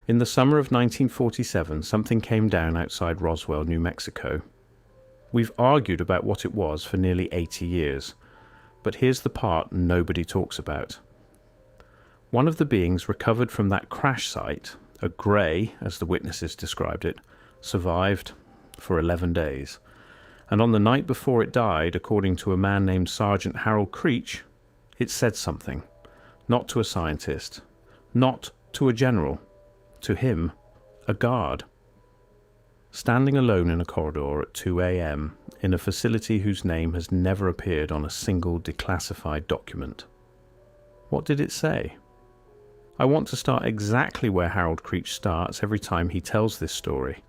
In the summer of 1947, something came down outside Roswell, New Mexico. We've argued about what it was for nearly 80 years, but here's the part nobody talks about. One of the beings recovered from that crash site, a grey, as the witnesses described it, survived for 11 days. And on the night before it died, according to a man named Sergeant Harold Creech, it said something. Not to a scientist, not to a general, to him, a guard. Standing alone in a corridor at 2 a.m. in a facility whose name has never appeared on a single declassified document. What did it say? I want to start exactly where Harold Creech starts every time he tells this story.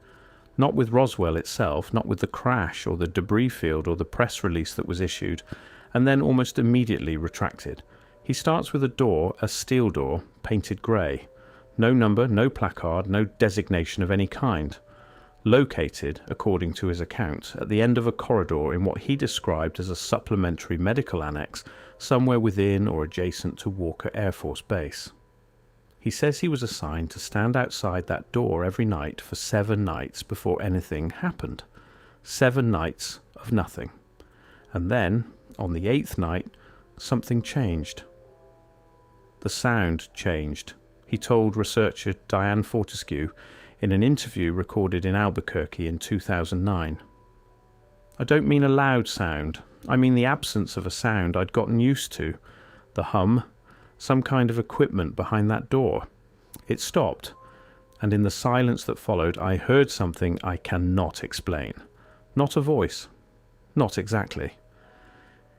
Not with Roswell itself, not with the crash or the debris field or the press release that was issued, and then almost immediately retracted. He starts with a door, a steel door, painted grey. No number, no placard, no designation of any kind. Located, according to his account, at the end of a corridor in what he described as a supplementary medical annex somewhere within or adjacent to Walker Air Force Base. He says he was assigned to stand outside that door every night for 7 nights before anything happened. 7 nights of nothing. And then, on the 8th night, something changed. The sound changed, he told researcher Diane Fortescue in an interview recorded in Albuquerque in 2009. I don't mean a loud sound, I mean the absence of a sound I'd gotten used to. The hum, some kind of equipment behind that door. It stopped, and in the silence that followed I heard something I cannot explain. Not a voice. Not exactly.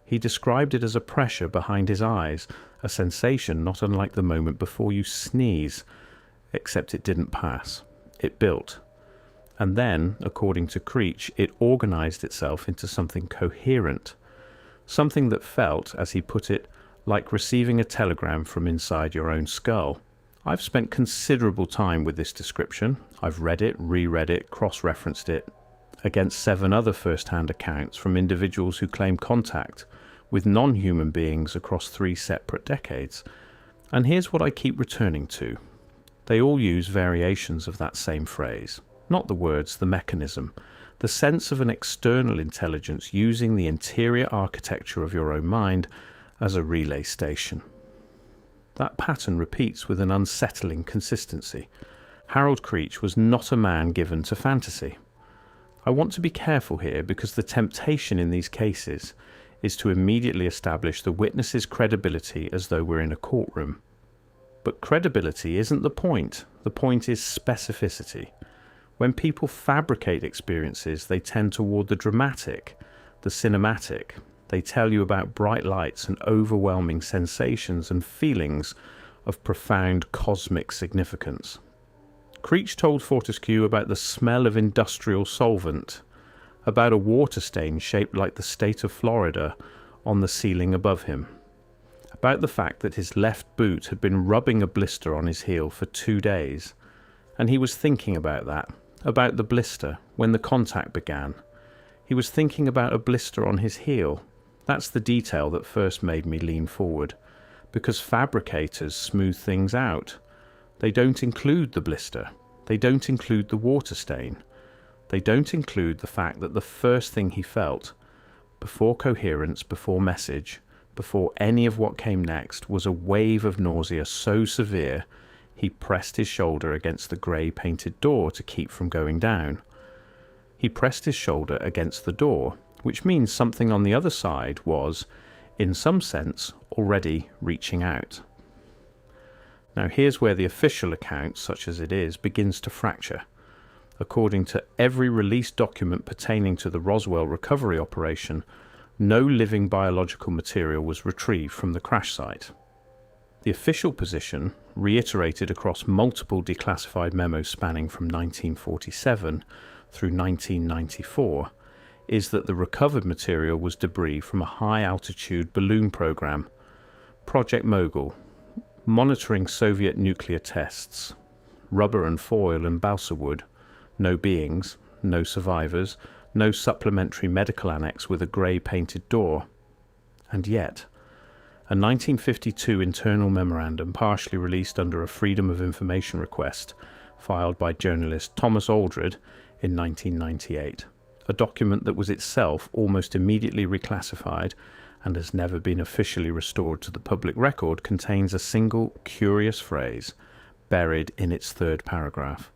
He described it as a pressure behind his eyes, a sensation not unlike the moment before you sneeze, except it didn't pass. It built. And then, according to Creech, it organized itself into something coherent. Something that felt, as he put it, like receiving a telegram from inside your own skull. I've spent considerable time with this description. I've read it, reread it, cross-referenced it against 7 other first-hand accounts from individuals who claim contact with non-human beings across 3 separate decades. And here's what I keep returning to. They all use variations of that same phrase. Not the words, the mechanism. The sense of an external intelligence using the interior architecture of your own mind as a relay station. That pattern repeats with an unsettling consistency. Harold Creech was not a man given to fantasy. I want to be careful here because the temptation in these cases is to immediately establish the witness's credibility as though we're in a courtroom. But credibility isn't the point. The point is specificity. When people fabricate experiences, they tend toward the dramatic, the cinematic. They tell you about bright lights and overwhelming sensations and feelings of profound cosmic significance. Creech told Fortescue about the smell of industrial solvent, about a water stain shaped like the state of Florida on the ceiling above him, about the fact that his left boot had been rubbing a blister on his heel for 2 days, and he was thinking about that, about the blister, when the contact began. He was thinking about a blister on his heel. That's the detail that first made me lean forward, because fabricators smooth things out. They don't include the blister. They don't include the water stain. They don't include the fact that the first thing he felt, before coherence, before message, before any of what came next, was a wave of nausea so severe he pressed his shoulder against the grey painted door to keep from going down. He pressed his shoulder against the door, which means something on the other side was, in some sense, already reaching out. Now here's where the official account, such as it is, begins to fracture. According to every released document pertaining to the Roswell recovery operation, no living biological material was retrieved from the crash site. The official position, reiterated across multiple declassified memos spanning from 1947 through 1994, is that the recovered material was debris from a high-altitude balloon program, Project Mogul, monitoring Soviet nuclear tests, rubber and foil and balsa wood, no beings, no survivors, no supplementary medical annex with a grey painted door. And yet, a 1952 internal memorandum partially released under a Freedom of Information request filed by journalist Thomas Aldred in 1998. A document that was itself almost immediately reclassified and has never been officially restored to the public record, contains a single curious phrase buried in its third paragraph.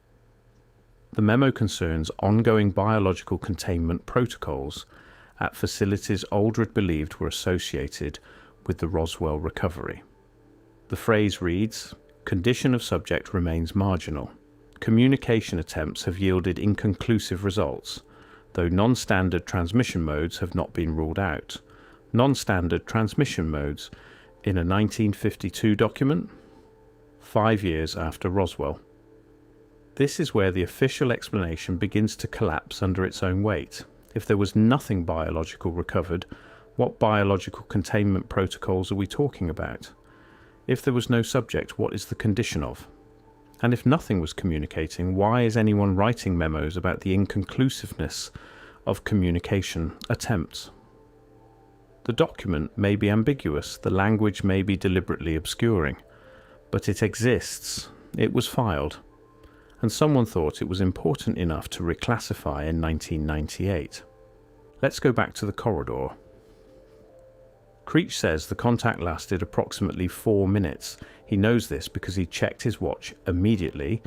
The memo concerns ongoing biological containment protocols at facilities Aldred believed were associated with the Roswell recovery. The phrase reads, "Condition of subject remains marginal. Communication attempts have yielded inconclusive results, though non-standard transmission modes have not been ruled out." Non-standard transmission modes in a 1952 document, 5 years after Roswell. This is where the official explanation begins to collapse under its own weight. If there was nothing biological recovered, what biological containment protocols are we talking about? If there was no subject, what is the condition of? And if nothing was communicating, why is anyone writing memos about the inconclusiveness of communication attempts? The document may be ambiguous, the language may be deliberately obscuring, but it exists, it was filed, and someone thought it was important enough to reclassify in 1998. Let's go back to the corridor. Creech says the contact lasted approximately 4 minutes. He knows this because he checked his watch immediately.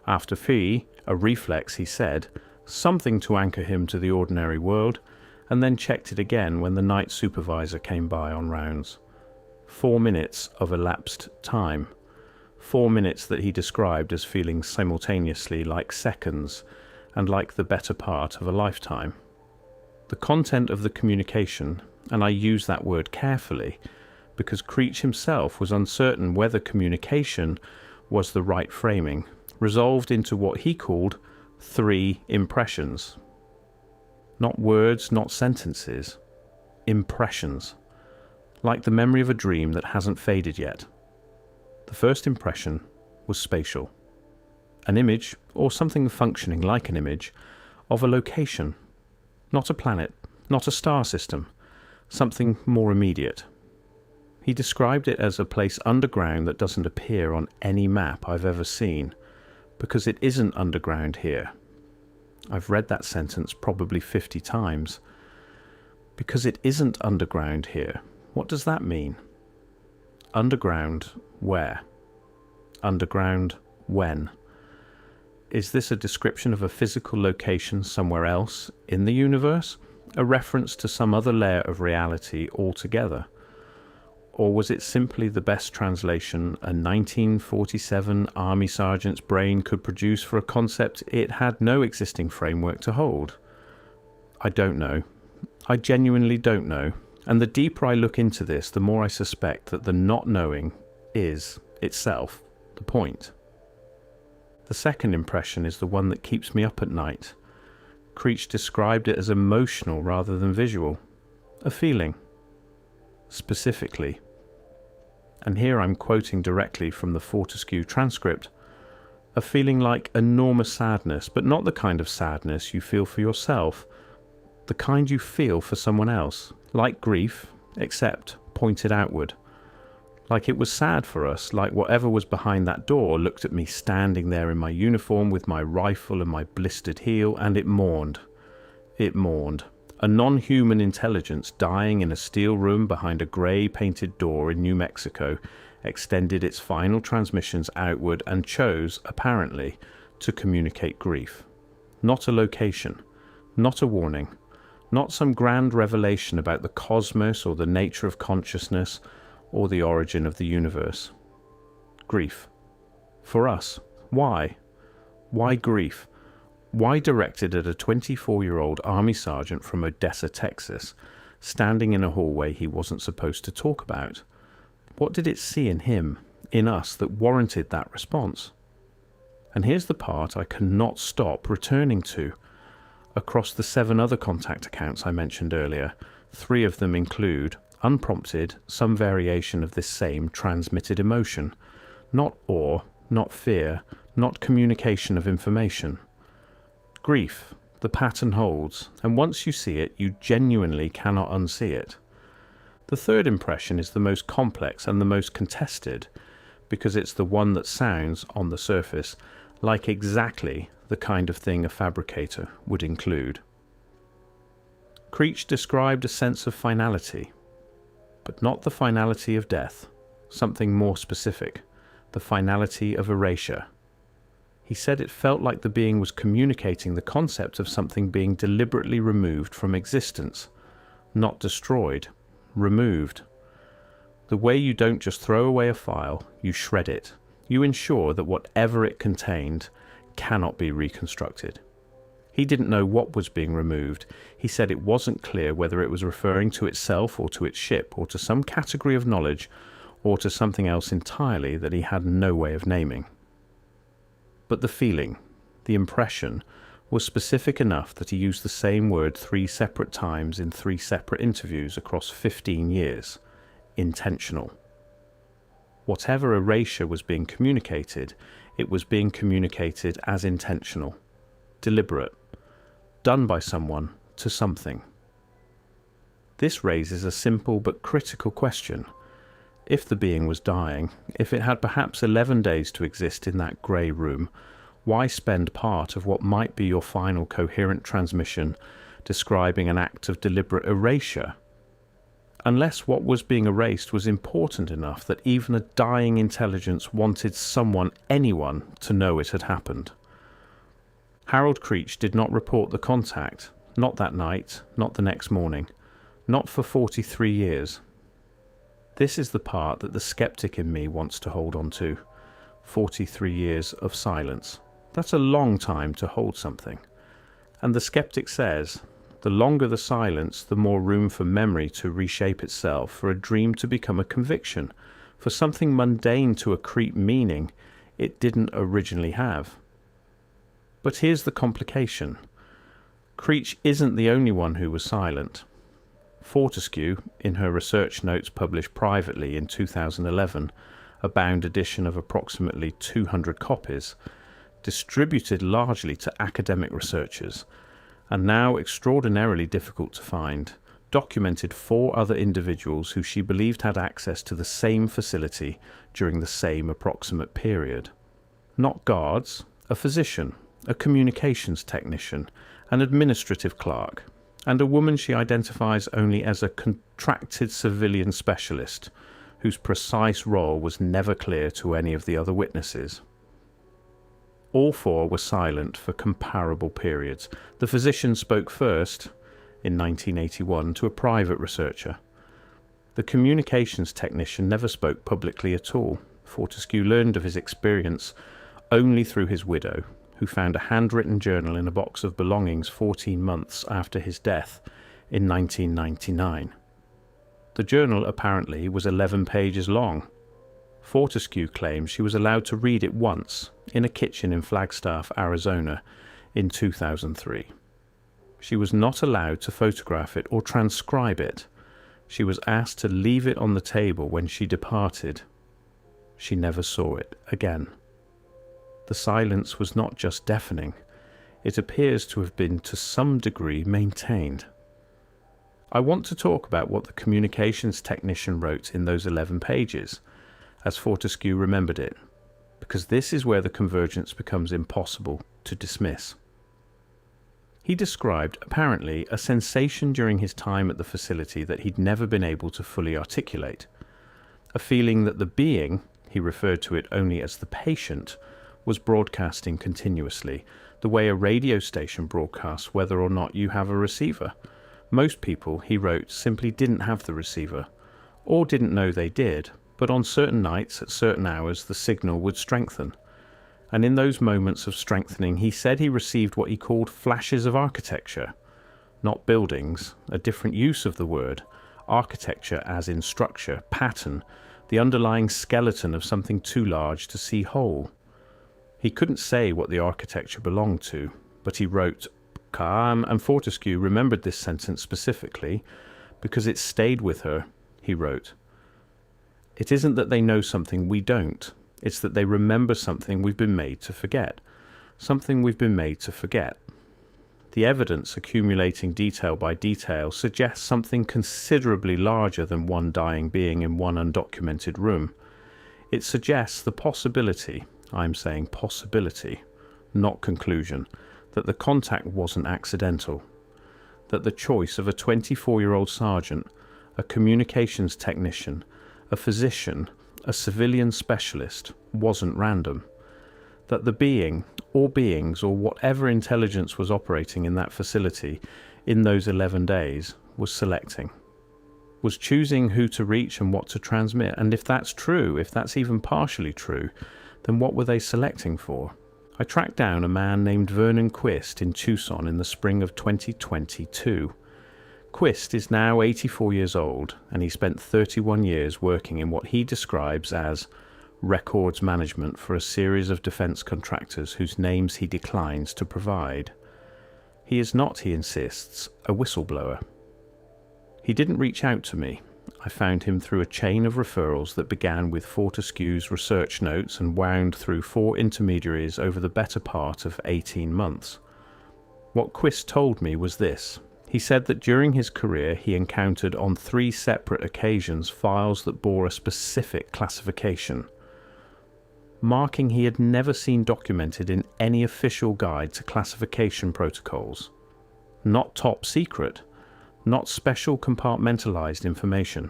After a reflex, he said, something to anchor him to the ordinary world, and then checked it again when the night supervisor came by on rounds. 4 minutes of elapsed time. 4 minutes that he described as feeling simultaneously like seconds and like the better part of a lifetime. The content of the communication, and I use that word carefully because Creech himself was uncertain whether communication was the right framing, resolved into what he called 3 impressions. Not words, not sentences, impressions, like the memory of a dream that hasn't faded yet. The first impression was spatial. An image, or something functioning like an image, of a location. Not a planet, not a star system, something more immediate. He described it as a place underground that doesn't appear on any map I've ever seen, because it isn't underground here. I've read that sentence probably 50 times. Because it isn't underground here. What does that mean? Underground where? Underground when? Is this a description of a physical location somewhere else in the universe? A reference to some other layer of reality altogether? Or was it simply the best translation a 1947 Army sergeant's brain could produce for a concept it had no existing framework to hold? I don't know. I genuinely don't know. And the deeper I look into this, the more I suspect that the not knowing is, itself, the point. The second impression is the one that keeps me up at night. Creech described it as emotional rather than visual. A feeling. Specifically. And here I'm quoting directly from the Fortescue transcript, a feeling like enormous sadness, but not the kind of sadness you feel for yourself, the kind you feel for someone else, like grief, except pointed outward. Like it was sad for us, like whatever was behind that door looked at me standing there in my uniform with my rifle and my blistered heel, and it mourned. It mourned. A non-human intelligence dying in a steel room behind a grey-painted door in New Mexico extended its final transmissions outward and chose, apparently, to communicate grief. Not a location, not a warning, not some grand revelation about the cosmos or the nature of consciousness or the origin of the universe. Grief. For us. Why? Why grief? Why directed at a 24-year-old Army sergeant from Odessa, Texas, standing in a hallway he wasn't supposed to talk about? What did it see in him, in us, that warranted that response? And here's the part I cannot stop returning to. Across the 7 other contact accounts I mentioned earlier, 3 of them include, unprompted, some variation of this same transmitted emotion. Not awe, not fear, not communication of information. Grief, the pattern holds, and once you see it, you genuinely cannot unsee it. The third impression is the most complex and the most contested, because it's the one that sounds, on the surface, like exactly the kind of thing a fabricator would include. Creech described a sense of finality, but not the finality of death, something more specific, the finality of erasure. He said it felt like the being was communicating the concept of something being deliberately removed from existence, not destroyed, removed. The way you don't just throw away a file, you shred it. You ensure that whatever it contained cannot be reconstructed. He didn't know what was being removed. He said it wasn't clear whether it was referring to itself or to its ship or to some category of knowledge or to something else entirely that he had no way of naming. But the feeling, the impression, was specific enough that he used the same word 3 separate times in 3 separate interviews across 15 years. Intentional. Whatever erasure was being communicated, it was being communicated as intentional, deliberate, done by someone to something. This raises a simple but critical question. If the being was dying, if it had perhaps 11 days to exist in that grey room, why spend part of what might be your final coherent transmission describing an act of deliberate erasure? Unless what was being erased was important enough that even a dying intelligence wanted someone, anyone, to know it had happened. Harold Creech did not report the contact, not that night, not the next morning, not for 43 years. This is the part that the skeptic in me wants to hold on to. 43 years of silence. That's a long time to hold something. And the skeptic says, the longer the silence, the more room for memory to reshape itself, for a dream to become a conviction, for something mundane to accrete meaning it didn't originally have. But here's the complication. Creech isn't the only one who was silent. Fortescue, in her research notes published privately in 2011, a bound edition of approximately 200 copies, distributed largely to academic researchers, and now extraordinarily difficult to find, documented 4 other individuals who she believed had access to the same facility during the same approximate period. Not guards, a physician, a communications technician, an administrative clerk, and a woman she identifies only as a contracted civilian specialist, whose precise role was never clear to any of the other witnesses. All 4 were silent for comparable periods. The physician spoke first, in 1981, to a private researcher. The communications technician never spoke publicly at all. Fortescue learned of his experience only through his widow, who found a handwritten journal in a box of belongings 14 months after his death in 1999. The journal apparently was 11 pages long. Fortescue claims she was allowed to read it once in a kitchen in Flagstaff, Arizona in 2003. She was not allowed to photograph it or transcribe it. She was asked to leave it on the table when she departed. She never saw it again. The silence was not just deafening. It appears to have been to some degree maintained. I want to talk about what the communications technician wrote in those 11 pages, as Fortescue remembered it, because this is where the convergence becomes impossible to dismiss. He described, apparently, a sensation during his time at the facility that he'd never been able to fully articulate. A feeling that the being, he referred to it only as the patient, was broadcasting continuously, the way a radio station broadcasts whether or not you have a receiver. Most people, he wrote, simply didn't have the receiver, or didn't know they did, but on certain nights at certain hours the signal would strengthen. And in those moments of strengthening he said he received what he called flashes of architecture. Not buildings, a different use of the word. Architecture as in structure, pattern, the underlying skeleton of something too large to see whole. He couldn't say what the architecture belonged to, but he wrote, and Fortescue remembered this sentence specifically because it stayed with her. He wrote, "It isn't that they know something we don't. It's that they remember something we've been made to forget. Something we've been made to forget." The evidence accumulating detail by detail suggests something considerably larger than one dying being in one undocumented room. It suggests the possibility, I'm saying possibility, not conclusion, that the contact wasn't accidental, that the choice of a 24-year-old sergeant, a communications technician, a physician, a civilian specialist wasn't random, that the being, or beings, or whatever intelligence was operating in that facility in those 11 days was selecting, was choosing who to reach and what to transmit. And if that's true, if that's even partially true, then what were they selecting for? I tracked down a man named Vernon Quist in Tucson in the spring of 2022. Quist is now 84 years old, and he spent 31 years working in what he describes as records management for a series of defense contractors whose names he declines to provide. He is not, he insists, a whistleblower. He didn't reach out to me. I found him through a chain of referrals that began with Fortescue's research notes and wound through 4 intermediaries over the better part of 18 months. What Quist told me was this. He said that during his career he encountered on 3 separate occasions files that bore a specific classification, marking he had never seen documented in any official guide to classification protocols. Not top secret, not special compartmentalized information.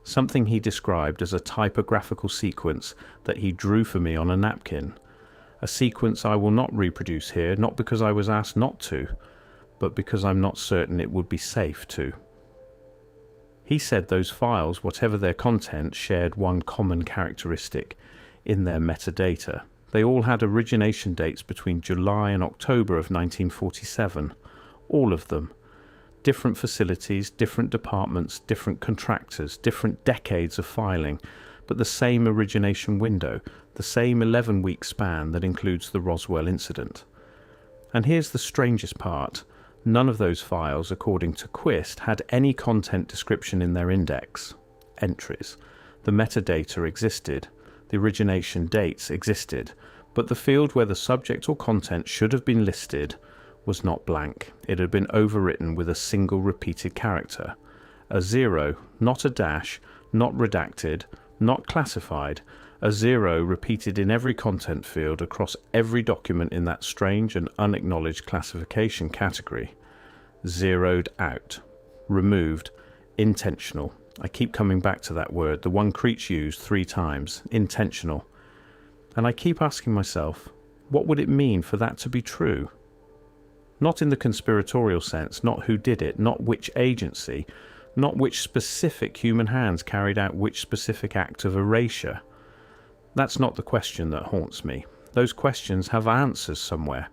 Something he described as a typographical sequence that he drew for me on a napkin. A sequence I will not reproduce here, not because I was asked not to, but because I'm not certain it would be safe to. He said those files, whatever their content, shared one common characteristic in their metadata. They all had origination dates between July and October of 1947. All of them. Different facilities, different departments, different contractors, different decades of filing, but the same origination window, the same 11-week span that includes the Roswell incident. And here's the strangest part. None of those files, according to Quist, had any content description in their index entries. The metadata existed, the origination dates existed, but the field where the subject or content should have been listed was not blank. It had been overwritten with a single repeated character. A 0, not a dash, not redacted, not classified, a 0 repeated in every content field across every document in that strange and unacknowledged classification category. Zeroed out. Removed. Intentional. I keep coming back to that word, the one Creech used 3 times. Intentional. And I keep asking myself, what would it mean for that to be true? Not in the conspiratorial sense, not who did it, not which agency, not which specific human hands carried out which specific act of erasure. That's not the question that haunts me. Those questions have answers somewhere.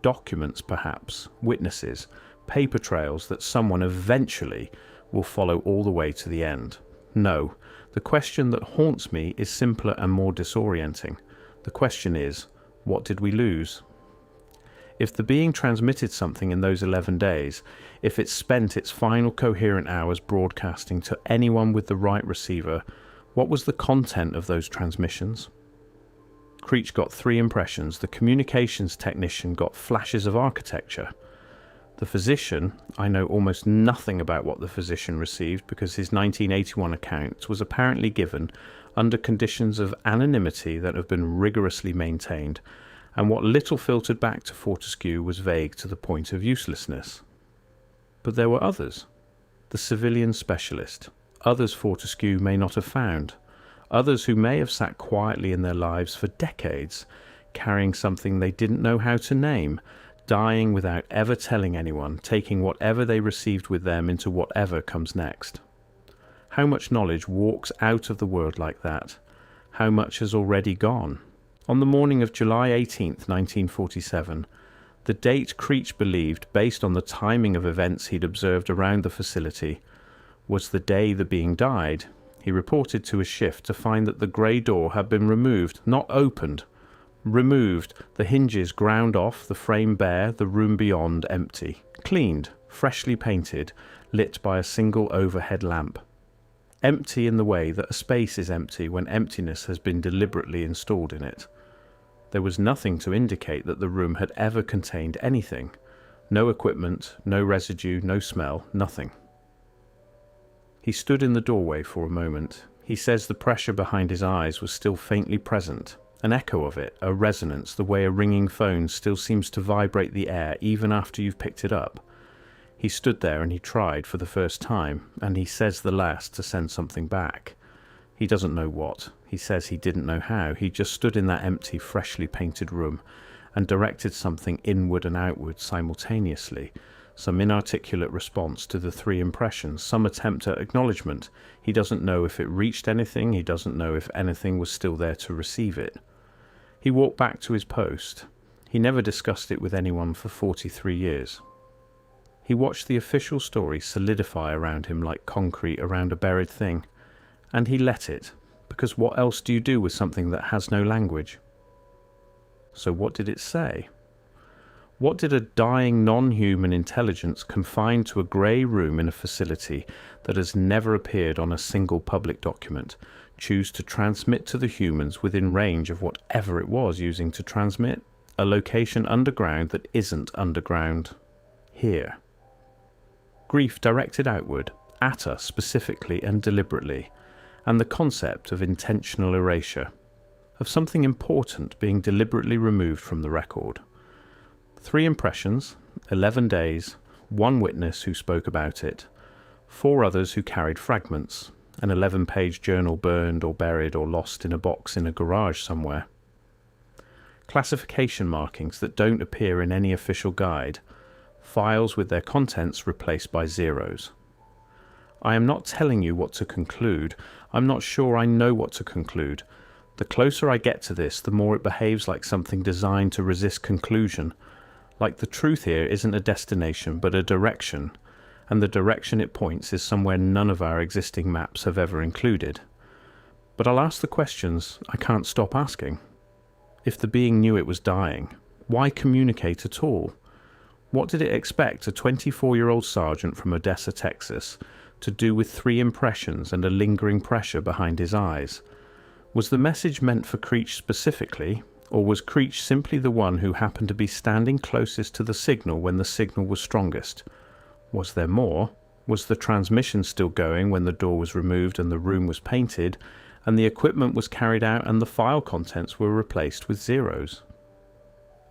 Documents, perhaps, witnesses, paper trails that someone eventually will follow all the way to the end. No, the question that haunts me is simpler and more disorienting. The question is, what did we lose? If the being transmitted something in those 11 days, if it spent its final coherent hours broadcasting to anyone with the right receiver, what was the content of those transmissions? Creech got 3 impressions. The communications technician got flashes of architecture. The physician, I know almost nothing about what the physician received because his 1981 account was apparently given under conditions of anonymity that have been rigorously maintained, and what little filtered back to Fortescue was vague to the point of uselessness. But there were others. The civilian specialist. Others Fortescue may not have found. Others who may have sat quietly in their lives for decades, carrying something they didn't know how to name, dying without ever telling anyone, taking whatever they received with them into whatever comes next. How much knowledge walks out of the world like that? How much has already gone? On the morning of July 18th, 1947, the date Creech believed, based on the timing of events he'd observed around the facility, was the day the being died. He reported to his shift to find that the grey door had been removed, not opened. Removed, the hinges ground off, the frame bare, the room beyond empty. Cleaned, freshly painted, lit by a single overhead lamp. Empty in the way that a space is empty when emptiness has been deliberately installed in it. There was nothing to indicate that the room had ever contained anything. No equipment, no residue, no smell, nothing. He stood in the doorway for a moment. He says the pressure behind his eyes was still faintly present. An echo of it, a resonance, the way a ringing phone still seems to vibrate the air even after you've picked it up. He stood there and he tried for the first time, and he says the last to send something back. He doesn't know what. He says he didn't know how. He just stood in that empty, freshly painted room and directed something inward and outward simultaneously, some inarticulate response to the three impressions, some attempt at acknowledgement. He doesn't know if it reached anything. He doesn't know if anything was still there to receive it. He walked back to his post. He never discussed it with anyone for 43 years. He watched the official story solidify around him like concrete around a buried thing, and he let it, because what else do you do with something that has no language? So what did it say? What did a dying non-human intelligence confined to a grey room in a facility that has never appeared on a single public document choose to transmit to the humans within range of whatever it was using to transmit? A location underground that isn't underground. Here. Grief directed outward, at us specifically and deliberately, and the concept of intentional erasure, of something important being deliberately removed from the record. 3 impressions, 11 days, 1 witness who spoke about it, 4 others who carried fragments, an 11-page journal burned or buried or lost in a box in a garage somewhere. Classification markings that don't appear in any official guide, files with their contents replaced by zeros. I am not telling you what to conclude. I'm not sure I know what to conclude. The closer I get to this, the more it behaves like something designed to resist conclusion. Like the truth here isn't a destination, but a direction, and the direction it points is somewhere none of our existing maps have ever included. But I'll ask the questions I can't stop asking. If the being knew it was dying, why communicate at all? What did it expect a 24-year-old sergeant from Odessa, Texas, to do with 3 impressions and a lingering pressure behind his eyes? Was the message meant for Creech specifically, or was Creech simply the one who happened to be standing closest to the signal when the signal was strongest? Was there more? Was the transmission still going when the door was removed and the room was painted, and the equipment was carried out and the file contents were replaced with zeros?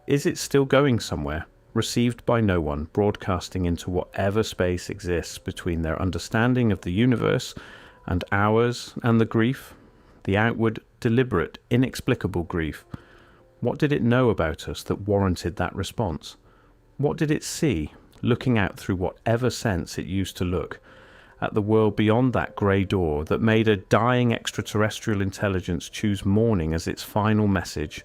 Is it still going somewhere, received by no one, broadcasting into whatever space exists between their understanding of the universe and ours and the grief? The outward, deliberate, inexplicable grief. What did it know about us that warranted that response? What did it see, looking out through whatever sense it used to look, at the world beyond that grey door that made a dying extraterrestrial intelligence choose mourning as its final message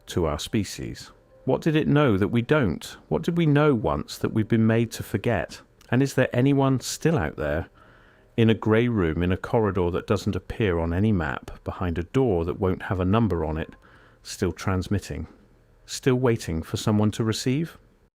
to our species? What did it know that we don't? What did we know once that we've been made to forget? And is there anyone still out there, in a grey room in a corridor that doesn't appear on any map, behind a door that won't have a number on it, still transmitting, still waiting for someone to receive?